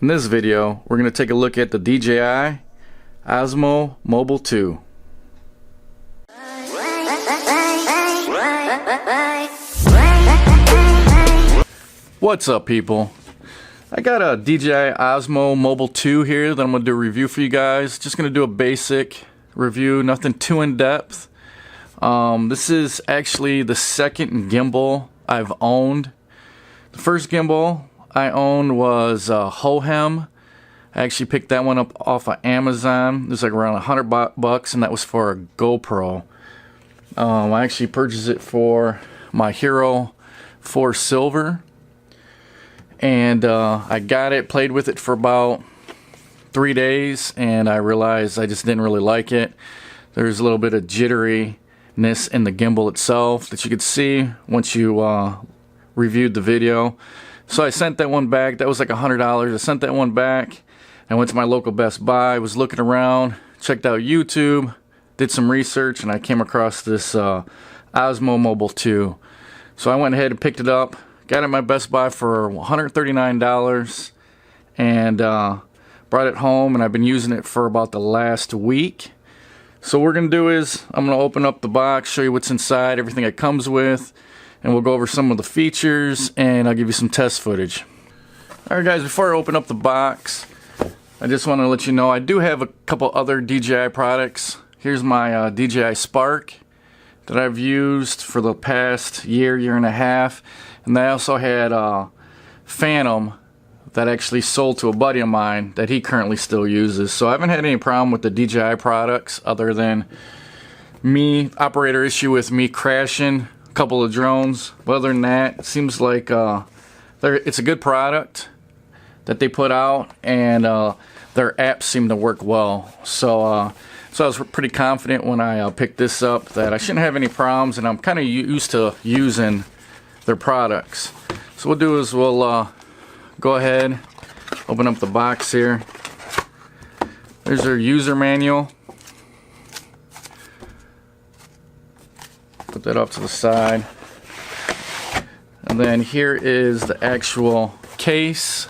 In this video, we're going to take a look at the DJI OSMO Mobile 2. What's up, people? I got a DJI OSMO Mobile 2 here that I'm going to do a review for you guys. Just going to do a basic review, nothing too in-depth. This is actually the second gimbal I've owned. The first gimbal I owned was Hohem. I actually picked that one up off of Amazon. It was like around $100 and that was for a GoPro. I actually purchased it for my Hero 4 Silver. And I got it, played with it for about 3 days, and I realized I just didn't really like it. There's a little bit of jitteriness in the gimbal itself that you could see once you reviewed the video. So I sent that one back. That was like $100. I sent that one back. I went to my local Best Buy, was looking around, checked out YouTube, did some research, and I came across this OSMO Mobile 2. So I went ahead and picked it up, got it at my Best Buy for $139, and brought it home, and I've been using it for about the last week. So what we're going to do is, I'm going to open up the box, show you what's inside, everything it comes with, and we'll go over some of the features, and I'll give you some test footage. Alright guys, before I open up the box, I just want to let you know I do have a couple other DJI products. Here's my DJI Spark that I've used for the past year and a half, and I also had Phantom that actually sold to a buddy of mine that he currently still uses. So I haven't had any problem with the DJI products other than operator issue with me crashing a couple of drones. But other than that, it seems like it's a good product that they put out, and their apps seem to work well. So I was pretty confident when I picked this up that I shouldn't have any problems, and I'm kind of used to using their products. So what we'll do is we'll go ahead, open up the box here. There's their user manual. Put that off to the side. And then here is the actual case.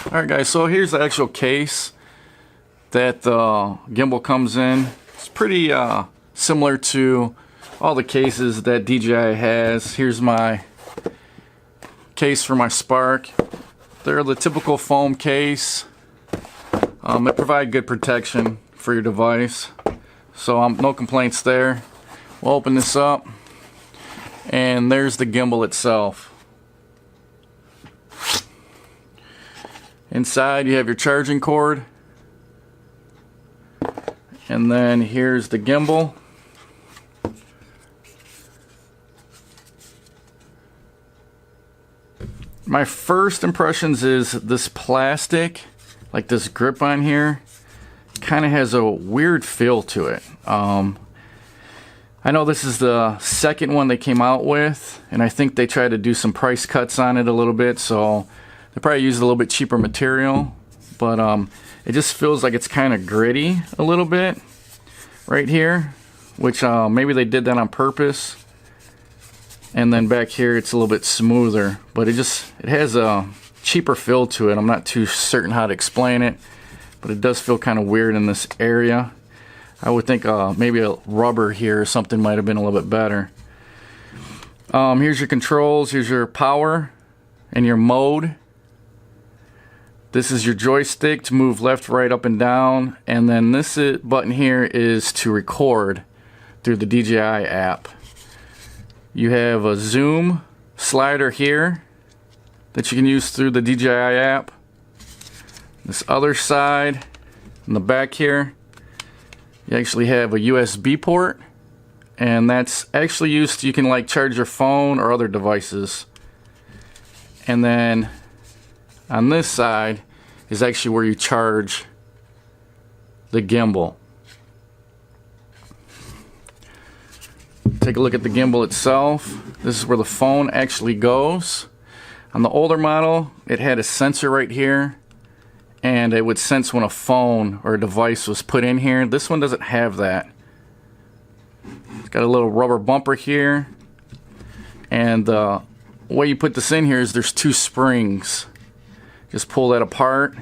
Alright guys, so here's the actual case that the gimbal comes in. It's pretty similar to all the cases that DJI has. Here's my case for my Spark. They're the typical foam case. They provide good protection for your device, so no complaints there. We'll open this up, and there's the gimbal itself. Inside you have your charging cord, and then here's the gimbal. My first impressions is this plastic, like this grip on here, kind of has a weird feel to it. I know this is the second one they came out with, and I think they tried to do some price cuts on it a little bit, so they probably used a little bit cheaper material, but it just feels like it's kind of gritty a little bit right here, which maybe they did that on purpose. And then back here it's a little bit smoother, but it has a cheaper feel to it. I'm not too certain how to explain it, but it does feel kind of weird in this area. I would think maybe a rubber here or something might have been a little bit better. Here's your controls. Here's your power and your mode. This is your joystick to move left, right, up, and down, and then this button here is to record through the DJI app. You have a zoom slider here that you can use through the DJI app. This other side, in the back here, you actually have a USB port, and that's actually used, you can like charge your phone or other devices. And then on this side is actually where you charge the gimbal. Take a look at the gimbal itself. This is where the phone actually goes. On the older model, it had a sensor right here, and it would sense when a phone or a device was put in here. This one doesn't have that. It's got a little rubber bumper here, and the the way you put this in here is there's two springs. Just pull that apart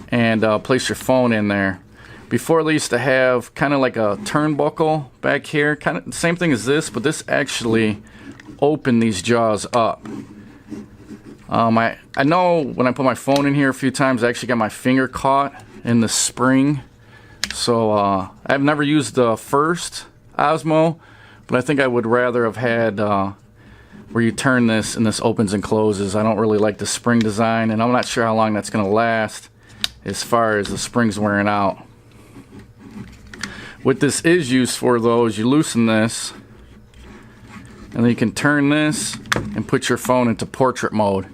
and place your phone in there. Before they used to have kind of like a turnbuckle back here, kind of the same thing as this, but this actually opened these jaws up. I know when I put my phone in here a few times, I actually got my finger caught in the spring. So I've never used the first Osmo, but I think I would rather have had where you turn this and this opens and closes. I don't really like the spring design, and I'm not sure how long that's going to last as far as the springs wearing out. What this is used for though is you loosen this and then you can turn this and put your phone into portrait mode.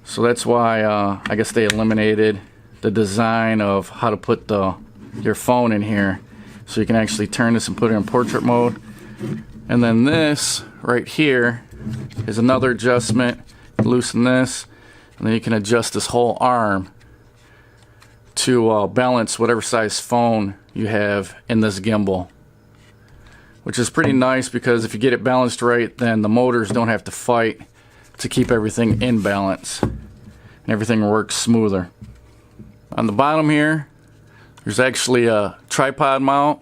So that's why I guess they eliminated the design of how to put your phone in here, so you can actually turn this and put it in portrait mode. And then this right here is another adjustment. Loosen this and then you can adjust this whole arm to balance whatever size phone you have in this gimbal, which is pretty nice because if you get it balanced right, then the motors don't have to fight to keep everything in balance and everything works smoother. On the bottom here, there's actually a tripod mount,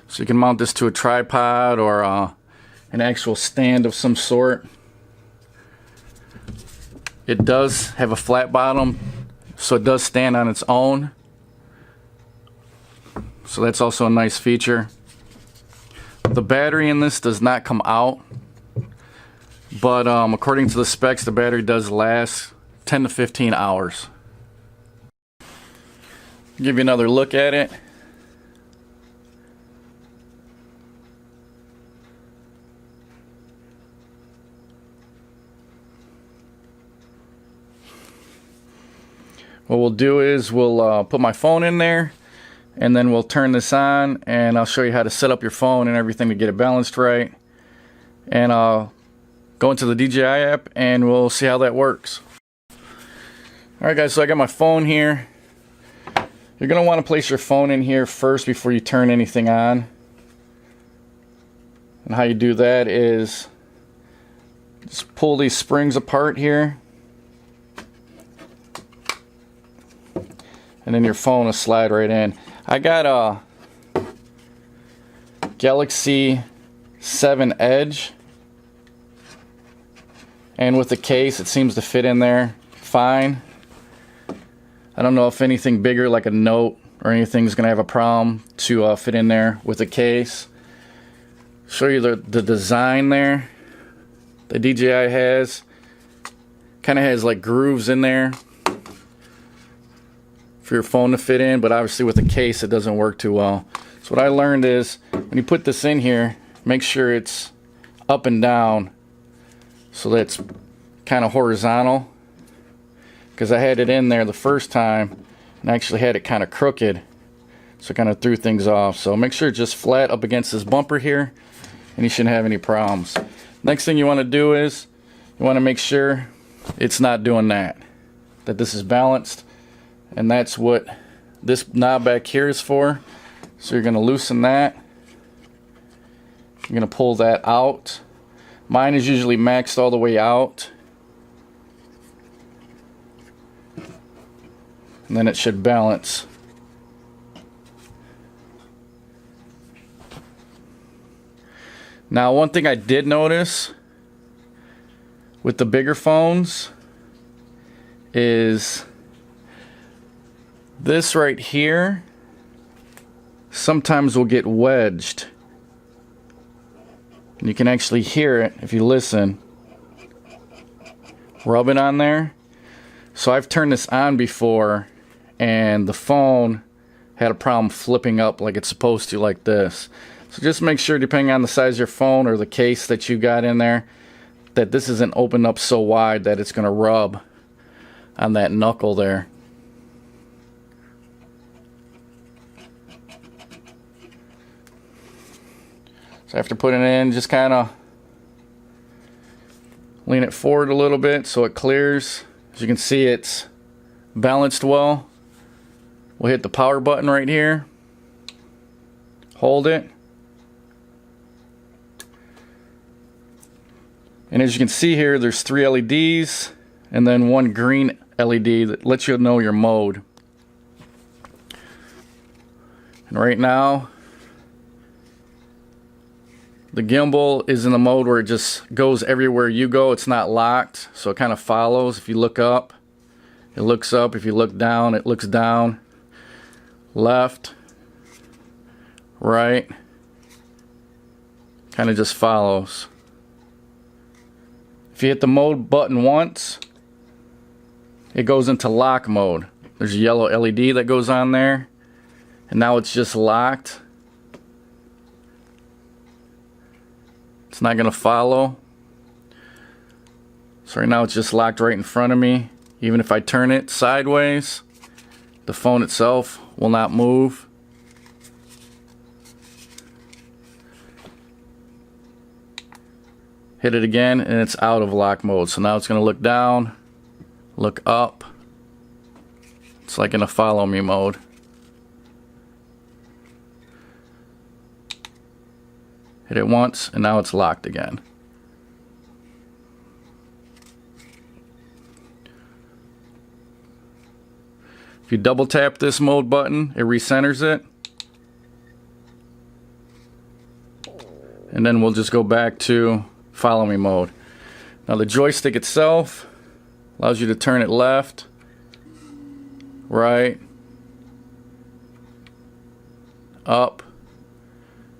so you can mount this to a tripod or an actual stand of some sort. It does have a flat bottom, so it does stand on its own. So that's also a nice feature. The battery in this does not come out, but according to the specs, the battery does last 10 to 15 hours. Give you another look at it. What we'll do is we'll put my phone in there, and then we'll turn this on, and I'll show you how to set up your phone and everything to get it balanced right. And I'll go into the DJI app and we'll see how that works. Alright guys, so I got my phone here. You're going to want to place your phone in here first before you turn anything on. And how you do that is just pull these springs apart here, and then your phone will slide right in. I got a Galaxy 7 Edge, and with the case it seems to fit in there fine. I don't know if anything bigger like a Note or anything is going to have a problem to fit in there with the case. Show you the design there. The DJI has kind of has like grooves in there for your phone to fit in, but obviously with the case it doesn't work too well. So what I learned is when you put this in here, make sure it's up and down so that it's kind of horizontal, because I had it in there the first time and I actually had it kind of crooked, so it kind of threw things off. So make sure it's just flat up against this bumper here and you shouldn't have any problems. Next thing you want to do is you want to make sure it's not doing that this is balanced. And that's what this knob back here is for. So you're going to loosen that. You're going to pull that out. Mine is usually maxed all the way out. And then it should balance. Now, one thing I did notice with the bigger phones is this right here sometimes will get wedged, and you can actually hear it if you listen rubbing on there. So I've turned this on before and the phone had a problem flipping up like it's supposed to, like this. So just make sure, depending on the size of your phone or the case that you got in there, that this isn't opened up so wide that it's going to rub on that knuckle there. So after putting it in, just kind of lean it forward a little bit so it clears. As you can see, it's balanced well. We'll hit the power button right here. Hold it. And as you can see here, there's 3 LEDs and then 1 green LED that lets you know your mode. And right now, the gimbal is in the mode where it just goes everywhere you go. It's not locked, so it kind of follows. If you look up, it looks up. If you look down, it looks down. Left, right, kind of just follows. If you hit the mode button once, it goes into lock mode. There's a yellow LED that goes on there, and now it's just locked. It's not gonna follow. So right now it's just locked right in front of me. Even if I turn it sideways, the phone itself will not move. Hit it again and it's out of lock mode. So now it's going to look down, look up. It's like in a follow me mode. Hit it once and now it's locked again. If you double tap this mode button, it recenters it. And then we'll just go back to follow me mode. Now the joystick itself allows you to turn it left, right, up,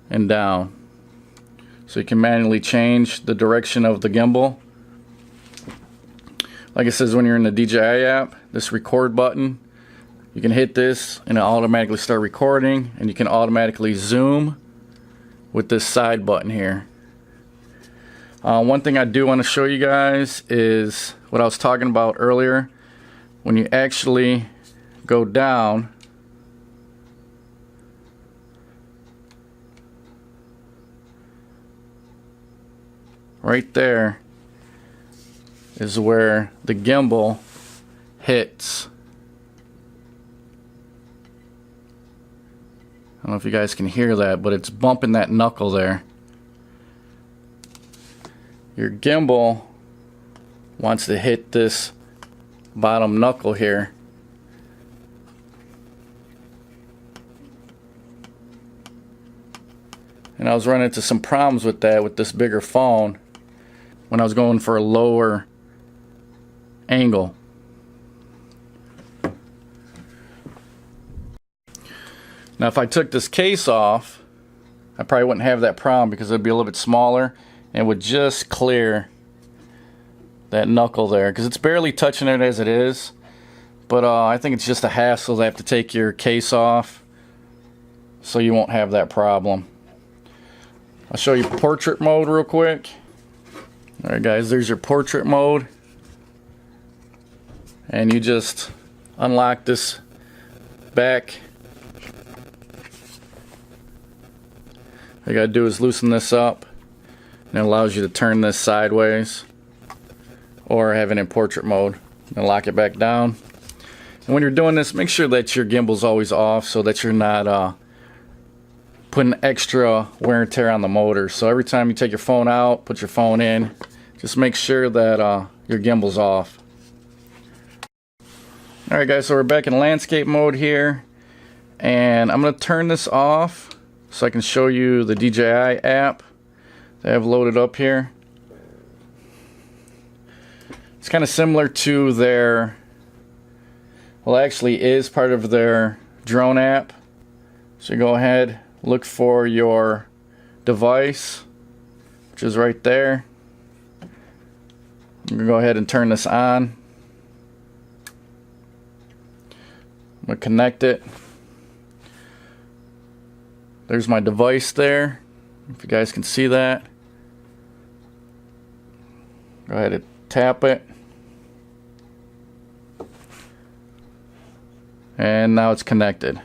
and down. So you can manually change the direction of the gimbal. Like it says when you're in the DJI app, this record button, you can hit this and it'll automatically start recording, and you can automatically zoom with this side button here. One thing I do want to show you guys is what I was talking about earlier. When you actually go down, right there is where the gimbal hits. I don't know if you guys can hear that, but it's bumping that knuckle there. Your gimbal wants to hit this bottom knuckle here. And I was running into some problems with that with this bigger phone when I was going for a lower angle. Now if I took this case off, I probably wouldn't have that problem because it'd be a little bit smaller and would just clear that knuckle there, because it's barely touching it as it is. But I think it's just a hassle to have to take your case off, so you won't have that problem. I'll show you portrait mode real quick. Alright guys, there's your portrait mode, and you just unlock this back. All you gotta do is loosen this up, and it allows you to turn this sideways or have it in portrait mode and lock it back down. And when you're doing this, make sure that your gimbal's always off so that you're not putting extra wear and tear on the motor. So every time you take your phone out, put your phone in, just make sure that your gimbal's off. Alright guys, so we're back in landscape mode here, and I'm going to turn this off so I can show you the DJI app they have loaded up here. It's kind of similar to their, well actually is part of their drone app. So you go ahead, look for your device, which is right there. I'm going to go ahead and turn this on. I'm going to connect it. There's my device there, if you guys can see that. Go ahead and tap it. And now it's connected.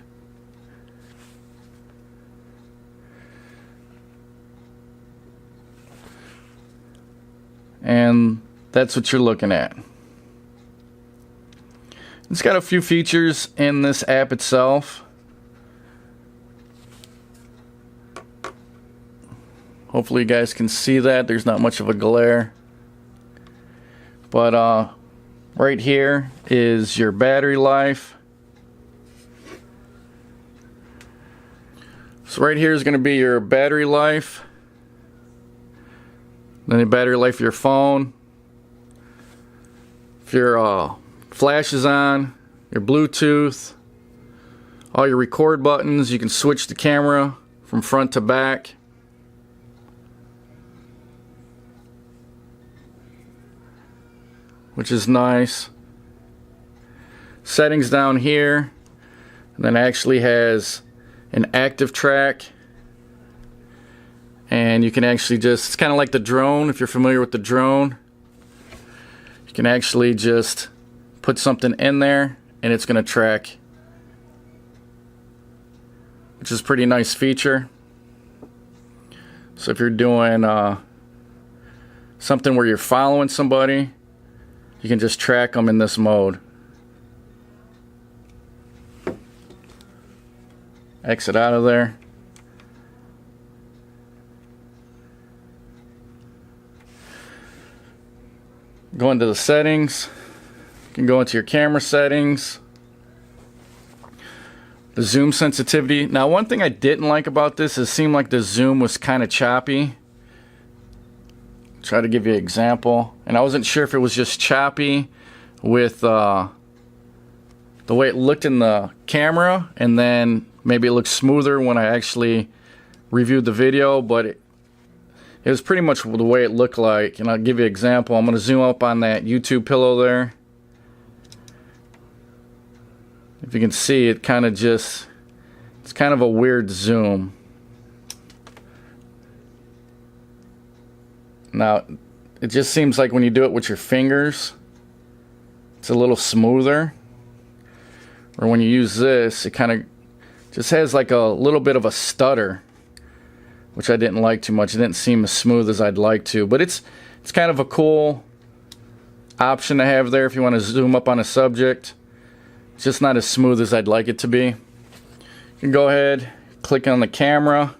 And that's what you're looking at. It's got a few features in this app itself. Hopefully you guys can see that. There's not much of a glare. But right here is your battery life. So right here is going to be your battery life. Then the battery life of your phone. If your flash is on, your Bluetooth, all your record buttons, you can switch the camera from front to back. Which is nice. Settings down here, and then actually has an active track, and you can actually just, it's kind of like the drone, if you're familiar with the drone. You can actually just put something in there and it's going to track, which is a pretty nice feature. So if you're doing something where you're following somebody, you can just track them in this mode. Exit out of there. Go into the settings. You can go into your camera settings. The zoom sensitivity. Now, one thing I didn't like about this is it seemed like the zoom was kind of choppy. Try to give you an example. And I wasn't sure if it was just choppy with the way it looked in the camera, and then maybe it looked smoother when I actually reviewed the video, but it was pretty much the way it looked like. And I'll give you an example. I'm going to zoom up on that YouTube pillow there. If you can see, it kind of just, it's kind of a weird zoom. Now, it just seems like when you do it with your fingers, it's a little smoother. Or when you use this, it kind of just has like a little bit of a stutter, which I didn't like too much. It didn't seem as smooth as I'd like to, but it's kind of a cool option to have there if you want to zoom up on a subject. It's just not as smooth as I'd like it to be. You can go ahead, click on the camera.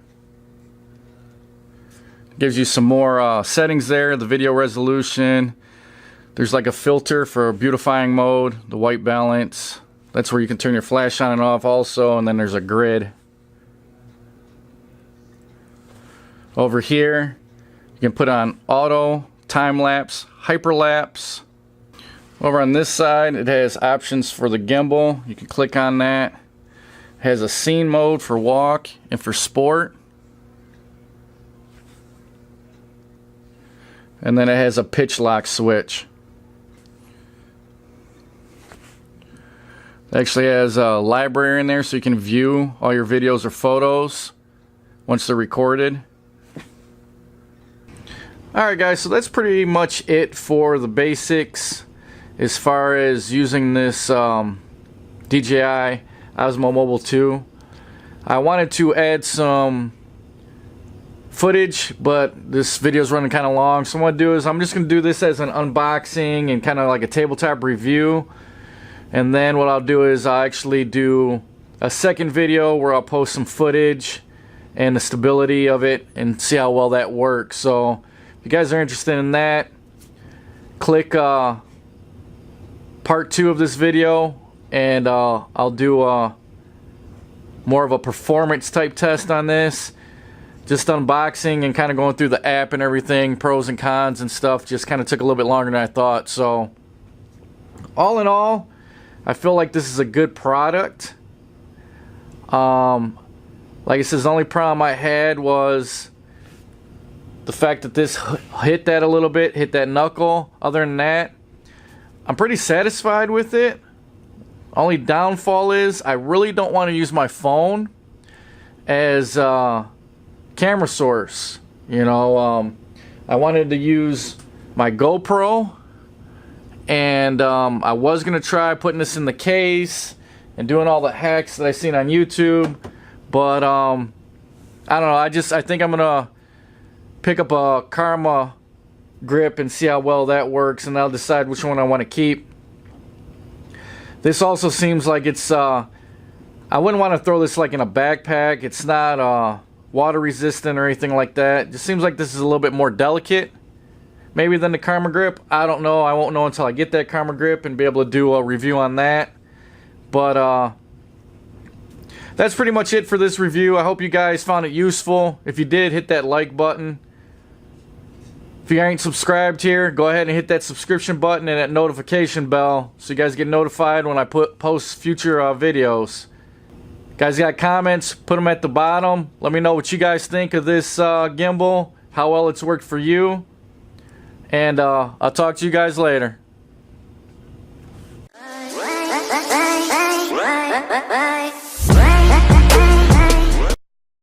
It gives you some more settings there. The video resolution. There's like a filter for beautifying mode, the white balance. That's where you can turn your flash on and off also, and then there's a grid. Over here, you can put on auto, time-lapse, hyperlapse. Over on this side, it has options for the gimbal. You can click on that. It has a scene mode for walk and for sport. And then it has a pitch lock switch. It actually has a library in there so you can view all your videos or photos once they're recorded. Alright guys, so that's pretty much it for the basics as far as using this DJI OSMO Mobile 2. I wanted to add some footage, but this video is running kind of long, so what I'm going to do is I'm just going to do this as an unboxing and kind of like a tabletop review. And then what I'll do is I'll actually do a second video where I'll post some footage and the stability of it and see how well that works. So if you guys are interested in that, click part 2 of this video, and I'll do more of a performance type test on this. Just unboxing and kind of going through the app and everything, pros and cons and stuff. Just kind of took a little bit longer than I thought. So all in all, I feel like this is a good product. Like I said, the only problem I had was the fact that this hit that a little bit, hit that knuckle. Other than that, I'm pretty satisfied with it. Only downfall is I really don't want to use my phone as a camera source. You know, I wanted to use my GoPro. And I was going to try putting this in the case and doing all the hacks that I've seen on YouTube. But I don't know. I think I'm going to pick up a Karma grip and see how well that works. And I'll decide which one I want to keep. This also seems like it's... I wouldn't want to throw this like in a backpack. It's not water resistant or anything like that. It just seems like this is a little bit more delicate. maybe than the Karma Grip. I don't know. I won't know until I get that Karma Grip and be able to do a review on that. But that's pretty much it for this review. I hope you guys found it useful. If you did, hit that like button. If you ain't subscribed here, go ahead and hit that subscription button and that notification bell so you guys get notified when I post future videos. Guys got comments, put them at the bottom. Let me know what you guys think of this gimbal, how well it's worked for you. And I'll talk to you guys later. Bye.